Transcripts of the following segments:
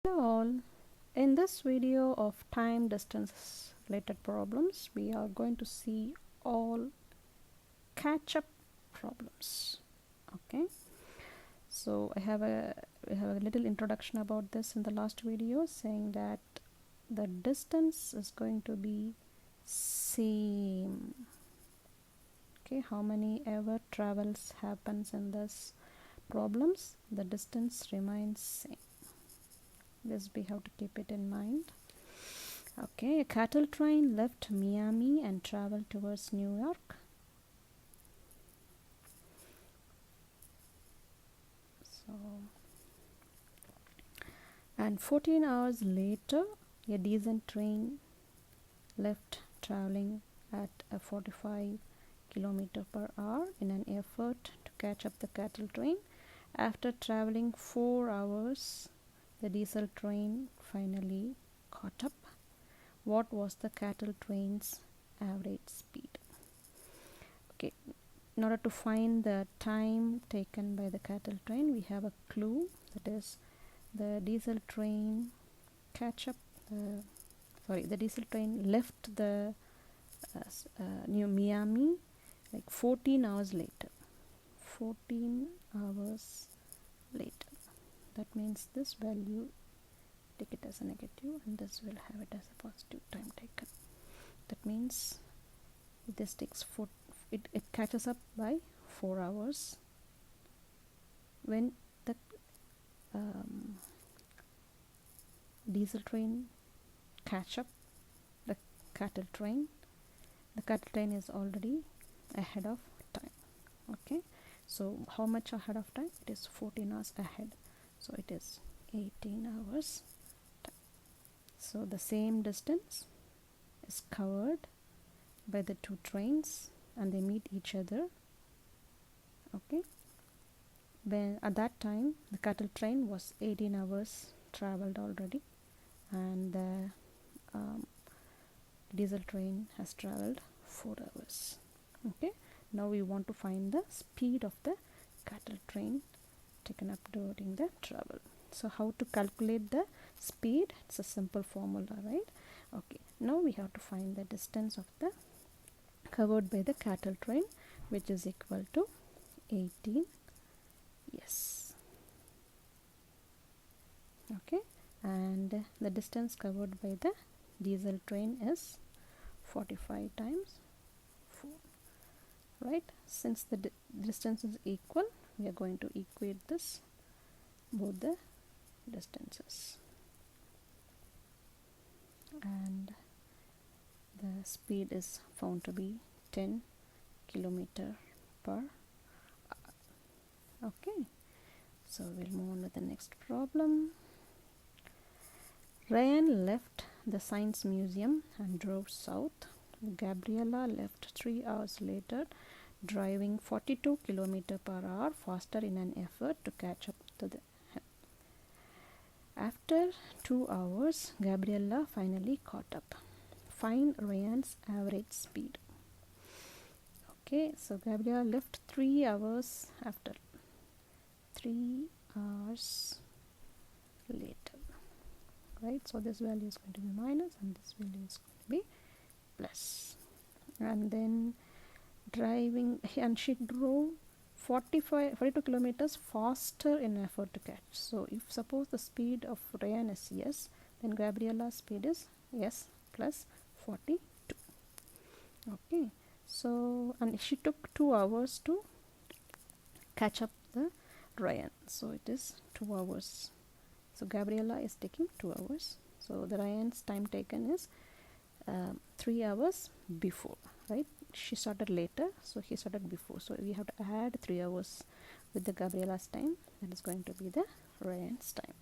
Hello all. In this video of time distance related problems, we are going to see all catch-up problems. Okay, so we have a little introduction about this in the last video, saying that the distance is going to be same. Okay, how many ever travels happens in this problems, the distance remains same. This we have to keep it in mind. Okay, a cattle train left Miami and traveled towards New York. So, and 14 hours later, a diesel train left traveling at a 45 km per hour in an effort to catch up the cattle train. After traveling 4 hours, the diesel train finally caught up. What was the cattle train's average speed? Okay, in order to find the time taken by the cattle train, we have a clue, that is the diesel train the diesel train left the New Miami like 14 hours later. 14 hours later. That means this value, take it as a negative, and this will have it as a positive time taken. That means this takes it catches up by 4 hours when the diesel train catch up the cattle train. The cattle train is already ahead of time. Okay, so how much ahead of time? It is 14 hours ahead, so it is 18 hours time. So the same distance is covered by the two trains and they meet each other. Okay, when at that time the cattle train was 18 hours traveled already, and the diesel train has traveled 4 hours. Okay, now we want to find the speed of the cattle train taken up during the travel. So how to calculate the speed? It's a simple formula, right? Okay, now we have to find the distance of the covered by the cattle train, which is equal to 18. Yes. Okay, and the distance covered by the diesel train is 45 times 4, right? Since the distance is equal, we are going to equate this, both the distances, and the speed is found to be 10 km per hour. Okay, so we'll move on to the next problem. Ryan left the Science Museum and drove south. Gabriella left 3 hours later, driving 42 km per hour faster in an effort to catch up to them. After 2 hours, Gabriella finally caught up. Find Ryan's average speed. Okay, so Gabriella left 3 hours after. 3 hours later. Right, so this value is going to be minus and this value is going to be plus. And then she drove 42 kilometers faster in an effort to catch. So if suppose the speed of Ryan is s, then Gabriella's speed is s plus 42. Okay, so and she took 2 hours to catch up the Ryan, so it is 2 hours. So Gabriella is taking 2 hours. So the Ryan's time taken is 3 hours before, right? She started later, so he started before. So we have to add 3 hours with the Gabriella's time. That is going to be the Ryan's time.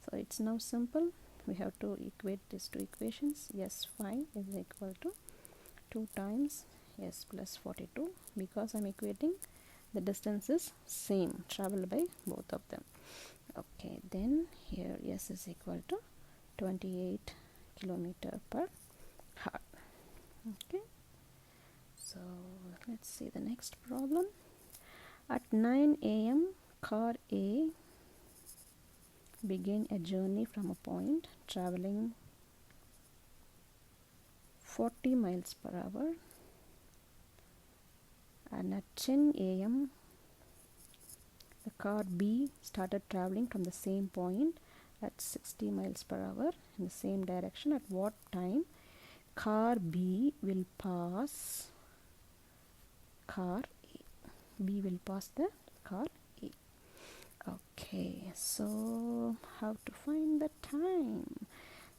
So it's now simple. We have to equate these two equations. S 5 is equal to 2 times s plus 42, because I'm equating the distance is same traveled by both of them. Okay, then here s is equal to 28 km per hour. Okay, so let's see the next problem. At 9 a.m. car A begin a journey from a point traveling 40 miles per hour, and at 10 a.m. the car B started traveling from the same point at 60 miles per hour in the same direction. At what time car B will pass car A? B will pass the car A. Okay, so how to find the time?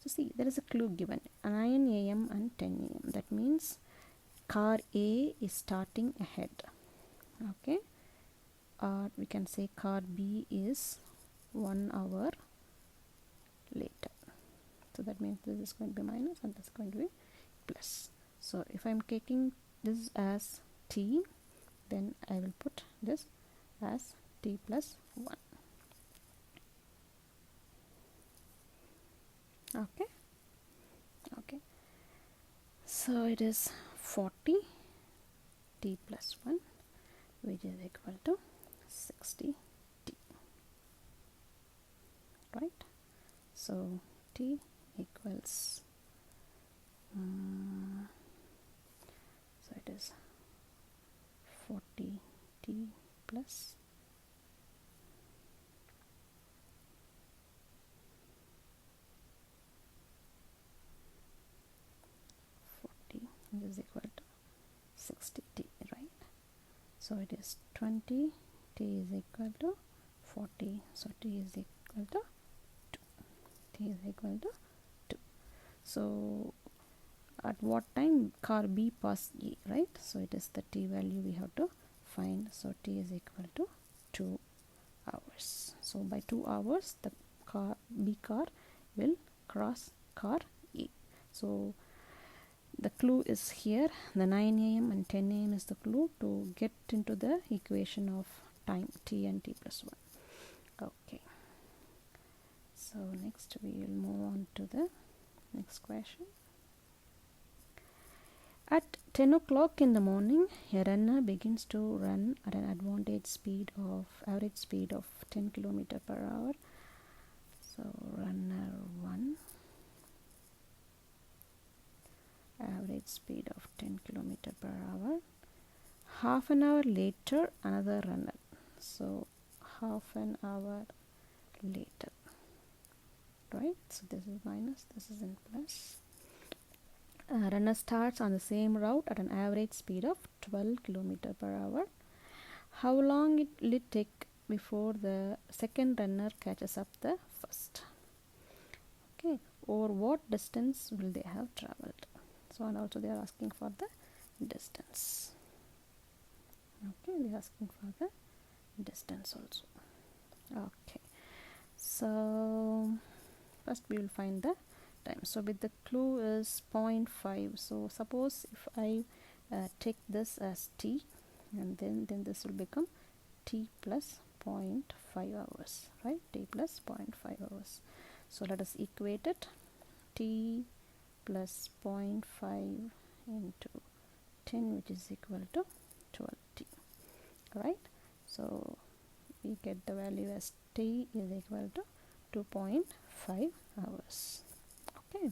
So see, there is a clue given, 9 a.m. and 10 a.m. That means car A is starting ahead. Okay, or we can say car B is 1 hour later. So that means this is going to be minus and this is going to be plus. So if I'm taking this as t, then I will put this as t plus 1. Okay, okay, so it is 40 t plus 1, which is equal to 60 t, right? So t equals so it is 40 t plus 40 is equal to 60 t, right? So it is 20 t is equal to 40, so t is equal to 2. T is equal to 2. So at what time car B passed E, right? So it is the t value we have to find. So t is equal to 2 hours. So by 2 hours the car B car will cross car E. So the clue is here. The 9 a.m. and 10 a.m. is the clue to get into the equation of time t and t plus 1. Okay, so next we will move on to the next question. At 10 o'clock in the morning, a runner begins to run at an average speed of 10 km per hour. So runner 1, average speed of 10 km per hour. Half an hour later, another runner. So half an hour later, right? So this is minus, this is in plus. Runner starts on the same route at an average speed of 12 km per hour. How long will it take before the second runner catches up the first? Okay, or what distance will they have traveled? So, and also they are asking for the distance. Okay, they are asking for the distance also. Okay, so first we will find the time. So with the clue is 0.5. So suppose if I take this as t, and then this will become t plus 0.5 hours, right? T plus 0.5 hours. So let us equate it. T plus 0.5 into 10, which is equal to 12t, right? So we get the value as t is equal to 2.5 hours. Okay,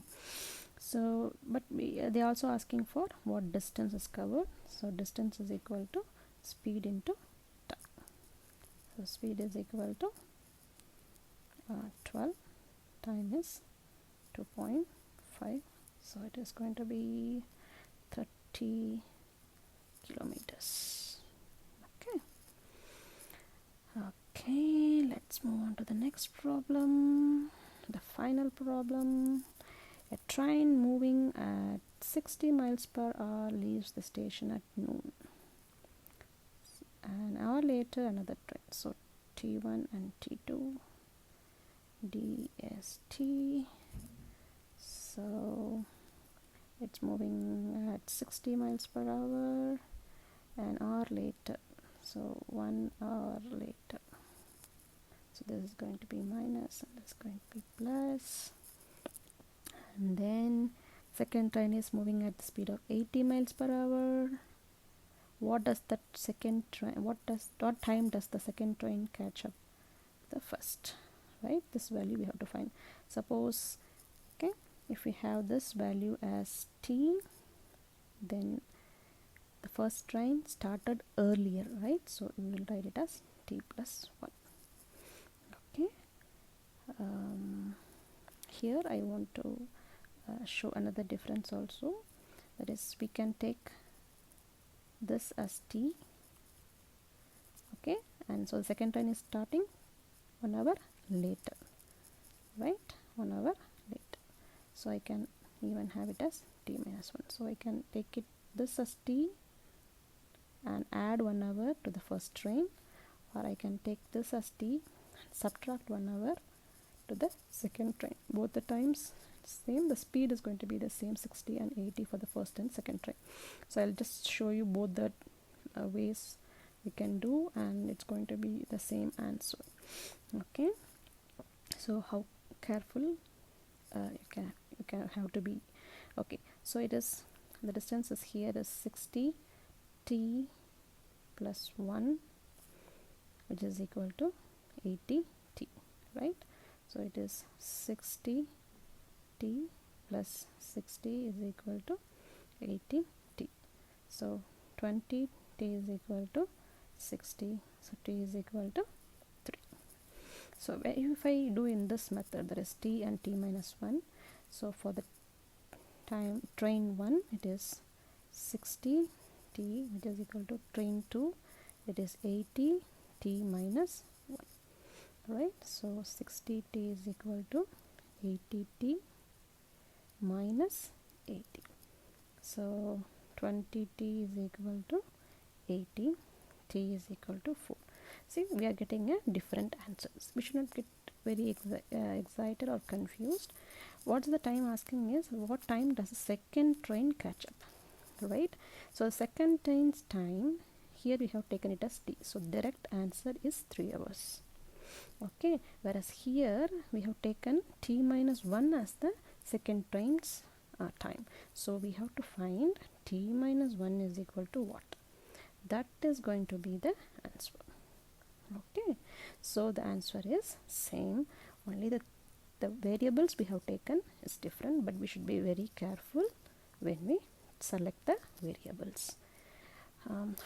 so but they are also asking for what distance is covered. So distance is equal to speed into time. So speed is equal to 12, time is 2.5, so it is going to be 30 kilometers. Okay, let's move on to the next problem, the final problem. A train moving at 60 miles per hour leaves the station at noon. An hour later, another train. So T1 and T2, DST. So it's moving at 60 miles per hour an hour later. So 1 hour later. So this is going to be minus and this is going to be plus. And then second train is moving at the speed of 80 miles per hour. What does that second train, what time does the second train catch up the first, right? This value we have to find. Suppose, okay, if we have this value as t, then the first train started earlier, right? So we will write it as t plus 1. Okay, here I want to show another difference also, that is we can take this as t, okay, and so the second train is starting 1 hour later, right? 1 hour later, so I can even have it as t minus 1. So I can take it this as t and add 1 hour to the first train, or I can take this as t and subtract 1 hour to the second train. Both the times same, the speed is going to be the same, 60 and 80 for the first and second train. So I'll just show you both the ways we can do, and it's going to be the same answer. Okay, so how careful you can have to be. Okay, so it is, the distance is here is 60 t plus 1, which is equal to 80 t, right? So it is 60 t plus 60 is equal to 80 t. So 20 t is equal to 60, so t is equal to 3. So if I do in this method, there is t and t minus 1. So for the time train 1, it is 60 t, which is equal to train 2, it is 80 t minus 1, right? So 60 t is equal to 80 t minus 80. So 20 t is equal to 80, t is equal to 4. See, we are getting a different answers. We should not get very excited or confused. What's the time asking is, what time does the second train catch up, right? So the second train's time, here we have taken it as t, so direct answer is 3 hours. Okay, whereas here we have taken t minus 1 as the second train's time. So we have to find t minus 1 is equal to what? That is going to be the answer. Okay, so the answer is same, only the variables we have taken is different, but we should be very careful when we select the variables.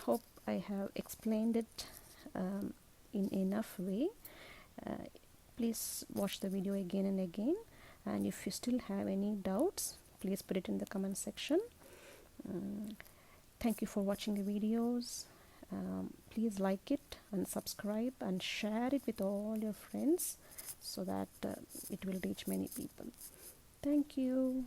Hope I have explained it in enough way. Please watch the video again and again, and if you still have any doubts, please put it in the comment section. Thank you for watching the videos. Please like it and subscribe and share it with all your friends so that it will reach many people. Thank you.